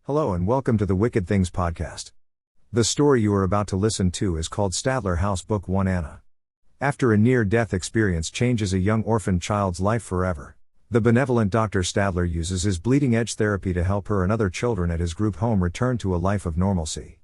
Hello and welcome to the Wicked Things podcast. The story you are about to listen to is called Stadler House Book 1 Anna. After a near-death experience changes a young orphan child's life forever, the benevolent Dr. Stadler uses his bleeding-edge therapy to help her and other children at his group home return to a life of normalcy.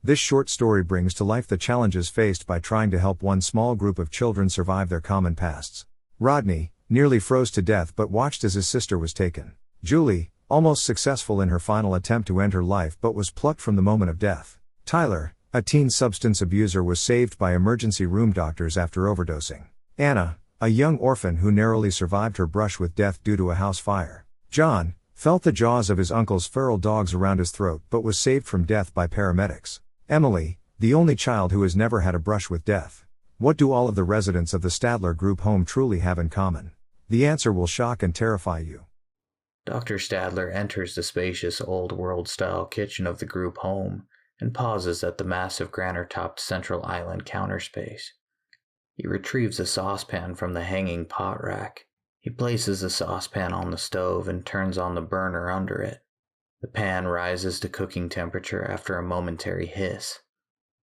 This short story brings to life the challenges faced by trying to help one small group of children survive their common pasts. Rodney nearly froze to death but watched as his sister was taken. Julie, almost successful in her final attempt to end her life but was plucked from the moment of death. Tyler, a teen substance abuser, was saved by emergency room doctors after overdosing. Anna, a young orphan who narrowly survived her brush with death due to a house fire. John felt the jaws of his uncle's feral dogs around his throat but was saved from death by paramedics. Emily, the only child who has never had a brush with death. What do all of the residents of the Stadler group home truly have in common? The answer will shock and terrify you. Dr. Stadler enters the spacious old world-style kitchen of the group home and pauses at the massive granite-topped central island counter space. He retrieves a saucepan from the hanging pot rack. He places the saucepan on the stove and turns on the burner under it. The pan rises to cooking temperature after a momentary hiss.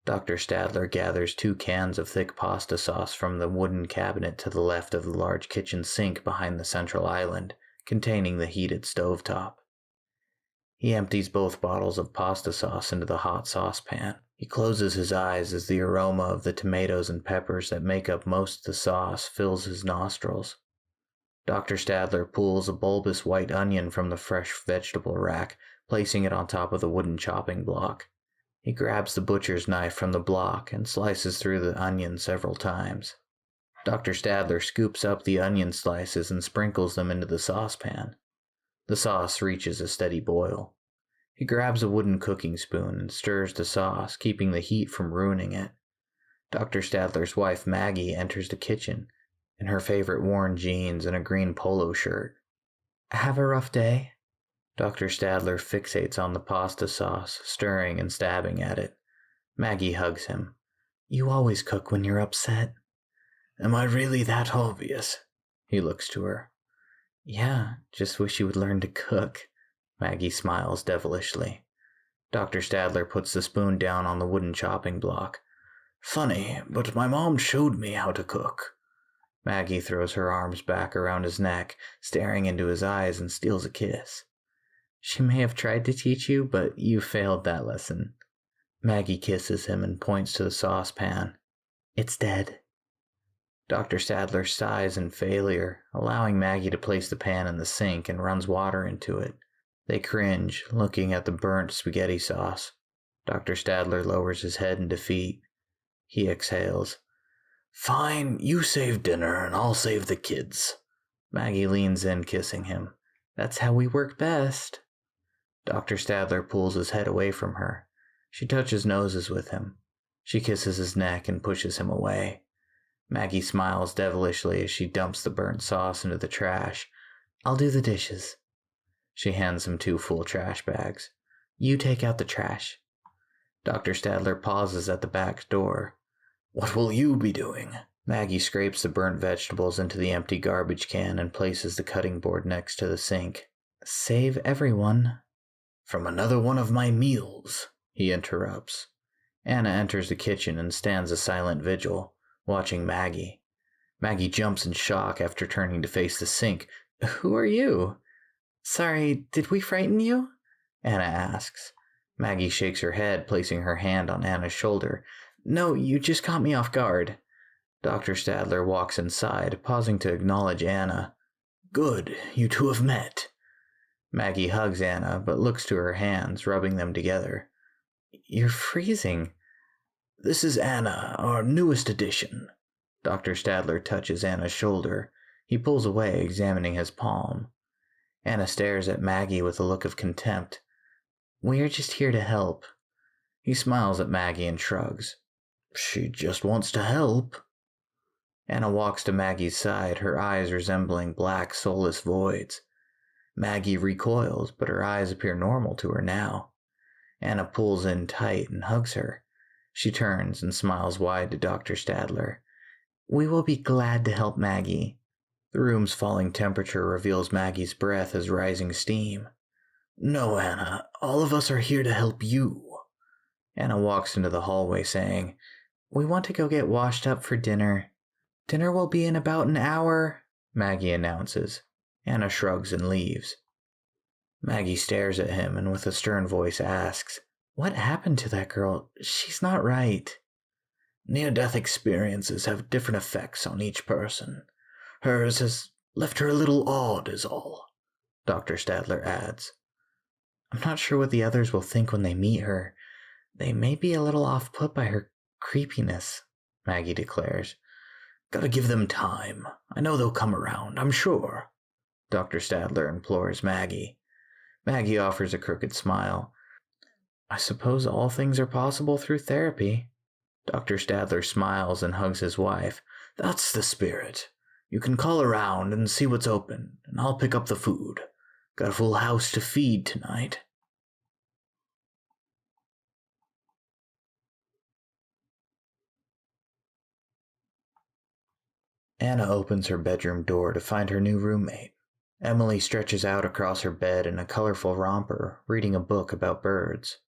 Dr. Stadler gathers 2 cans of thick pasta sauce from the wooden cabinet to the left of the large kitchen sink behind the central island, containing the heated stovetop. He empties both bottles of pasta sauce into the hot saucepan. He closes his eyes as the aroma of the tomatoes and peppers that make up most of the sauce fills his nostrils. Dr. Stadler pulls a bulbous white onion from the fresh vegetable rack, placing it on top of the wooden chopping block. He grabs the butcher's knife from the block and slices through the onion several times. Dr. Stadler scoops up the onion slices and sprinkles them into the saucepan. The sauce reaches a steady boil. He grabs a wooden cooking spoon and stirs the sauce, keeping the heat from ruining it. Dr. Stadler's wife Maggie enters the kitchen, in her favorite worn jeans and a green polo shirt. "Have a rough day?" Dr. Stadler fixates on the pasta sauce, stirring and stabbing at it. Maggie hugs him. "You always cook when you're upset." "Am I really that obvious?" He looks to her. "Yeah, just wish you would learn to cook." Maggie smiles devilishly. Dr. Stadler puts the spoon down on the wooden chopping block. "Funny, but my mom showed me how to cook." Maggie throws her arms back around his neck, staring into his eyes, and steals a kiss. "She may have tried to teach you, but you failed that lesson." Maggie kisses him and points to the saucepan. "It's dead." Dr. Stadler sighs in failure, allowing Maggie to place the pan in the sink and runs water into it. They cringe, looking at the burnt spaghetti sauce. Dr. Stadler lowers his head in defeat. He exhales. "Fine, you save dinner and I'll save the kids." Maggie leans in, kissing him. "That's how we work best." Dr. Stadler pulls his head away from her. She touches noses with him. She kisses his neck and pushes him away. Maggie smiles devilishly as she dumps the burnt sauce into the trash. "I'll do the dishes." She hands him 2 full trash bags. "You take out the trash." Dr. Stadler pauses at the back door. "What will you be doing?" Maggie scrapes the burnt vegetables into the empty garbage can and places the cutting board next to the sink. "Save everyone." "From another one of my meals," he interrupts. Anna enters the kitchen and stands a silent vigil, watching Maggie. Maggie jumps in shock after turning to face the sink. "Who are you?" "Sorry, did we frighten you?" Anna asks. Maggie shakes her head, placing her hand on Anna's shoulder. "No, you just caught me off guard." Dr. Stadler walks inside, pausing to acknowledge Anna. "Good, you 2 have met." Maggie hugs Anna, but looks to her hands, rubbing them together. "You're freezing." "This is Anna, our newest addition." Dr. Stadler touches Anna's shoulder. He pulls away, examining his palm. Anna stares at Maggie with a look of contempt. "We're just here to help." He smiles at Maggie and shrugs. "She just wants to help." Anna walks to Maggie's side, her eyes resembling black, soulless voids. Maggie recoils, but her eyes appear normal to her now. Anna pulls in tight and hugs her. She turns and smiles wide to Dr. Stadler. "We will be glad to help Maggie." The room's falling temperature reveals Maggie's breath as rising steam. No, Anna, all of us are here to help you. Anna walks into the hallway saying, We want to go get washed up for dinner. Dinner will be in about an hour, Maggie announces. Anna shrugs and leaves. Maggie stares at him and with a stern voice asks, What happened to that girl? She's not right. Near-death experiences have different effects on each person. Hers has left her a little odd is all, Dr. Stadler adds. I'm not sure what the others will think when they meet her. They may be a little off-put by her creepiness, Maggie declares. Gotta give them time. I know they'll come around, I'm sure, Dr. Stadler implores Maggie. Maggie offers a crooked smile. I suppose all things are possible through therapy. Dr. Stadler smiles and hugs his wife. That's the spirit. You can call around and see what's open, and I'll pick up the food. Got a full house to feed tonight. Anna opens her bedroom door to find her new roommate. Emily stretches out across her bed in a colorful romper, reading a book about birds.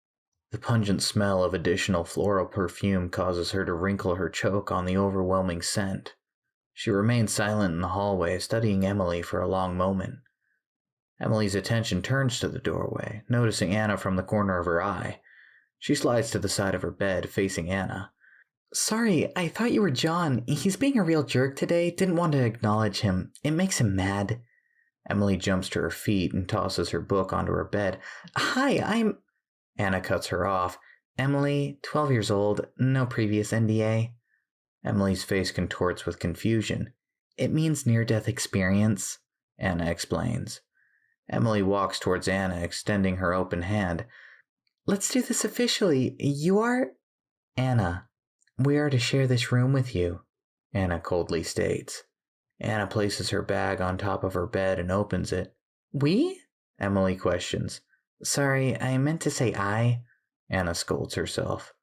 The pungent smell of additional floral perfume causes her to wrinkle her choke on the overwhelming scent. She remains silent in the hallway, studying Emily for a long moment. Emily's attention turns to the doorway, noticing Anna from the corner of her eye. She slides to the side of her bed, facing Anna. Sorry, I thought you were John. He's being a real jerk today. Didn't want to acknowledge him. It makes him mad. Emily jumps to her feet and tosses her book onto her bed. Hi, I'm... Anna cuts her off. Emily, 12 years old, no previous NDA. Emily's face contorts with confusion. It means near-death experience, Anna explains. Emily walks towards Anna, extending her open hand. Let's do this officially. You are... Anna, we are to share this room with you, Anna coldly states. Anna places her bag on top of her bed and opens it. We? Emily questions. Sorry, I meant to say I. Anna scolds herself.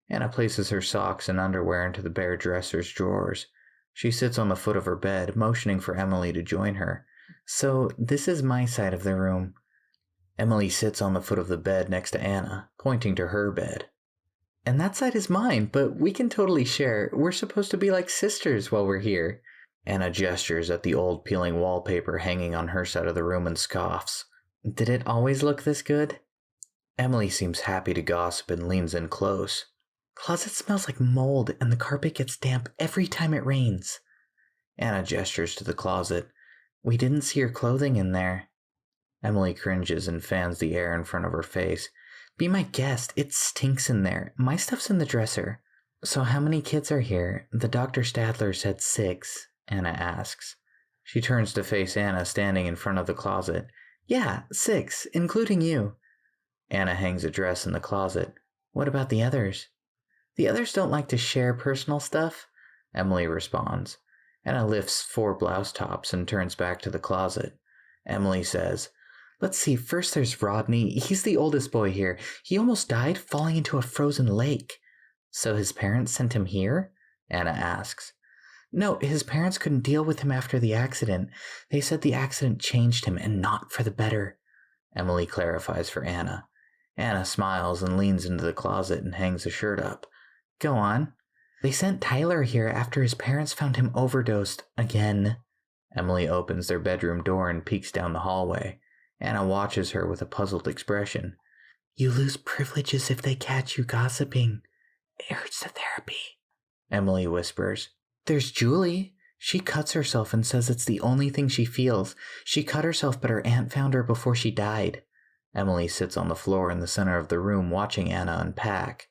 Anna places her socks and underwear into the bare dresser's drawers. She sits on the foot of her bed, motioning for Emily to join her. So, this is my side of the room. Emily sits on the foot of the bed next to Anna, pointing to her bed. And that side is mine, but we can totally share. We're supposed to be like sisters while we're here. Anna gestures at the old peeling wallpaper hanging on her side of the room and scoffs. Did it always look this good? Emily seems happy to gossip and leans in close. Closet smells like mold and the carpet gets damp every time it rains. Anna gestures to the closet. We didn't see your clothing in there. Emily cringes and fans the air in front of her face. Be my guest, it stinks in there. My stuff's in the dresser. So how many kids are here? The Dr. Stadler said 6, Anna asks. She turns to face Anna standing in front of the closet. Yeah, 6, including you. Anna hangs a dress in the closet. What about the others? The others don't like to share personal stuff, Emily responds. Anna lifts 4 blouse tops and turns back to the closet. Emily says, Let's see, first there's Rodney. He's the oldest boy here. He almost died falling into a frozen lake. So his parents sent him here? Anna asks. No, his parents couldn't deal with him after the accident. They said the accident changed him and not for the better. Emily clarifies for Anna. Anna smiles and leans into the closet and hangs a shirt up. Go on. They sent Tyler here after his parents found him overdosed again. Emily opens their bedroom door and peeks down the hallway. Anna watches her with a puzzled expression. You lose privileges if they catch you gossiping. It hurts the therapy, Emily whispers. There's Julie. She cuts herself and says it's the only thing she feels. She cut herself, but her aunt found her before she died. Emily sits on the floor in the center of the room watching Anna unpack.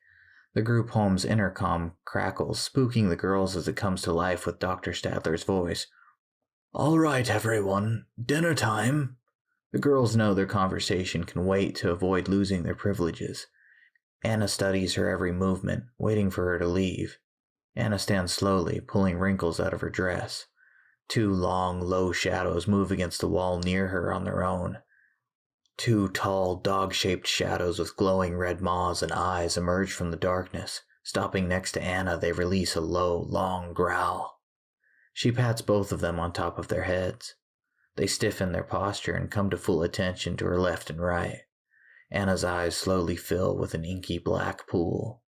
The group home's intercom crackles, spooking the girls as it comes to life with Dr. Stadler's voice. All right, everyone. Dinner time. The girls know their conversation can wait to avoid losing their privileges. Anna studies her every movement, waiting for her to leave. Anna stands slowly, pulling wrinkles out of her dress. 2 long, low shadows move against the wall near her on their own. 2 tall, dog-shaped shadows with glowing red maws and eyes emerge from the darkness. Stopping next to Anna, they release a low, long growl. She pats both of them on top of their heads. They stiffen their posture and come to full attention to her left and right. Anna's eyes slowly fill with an inky black pool.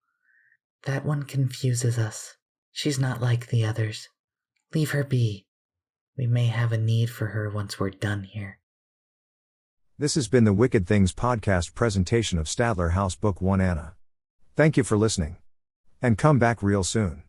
That one confuses us. She's not like the others. Leave her be. We may have a need for her once we're done here. This has been the Wicked Things podcast presentation of Stadler House Book 1 Anna. Thank you for listening. And come back real soon.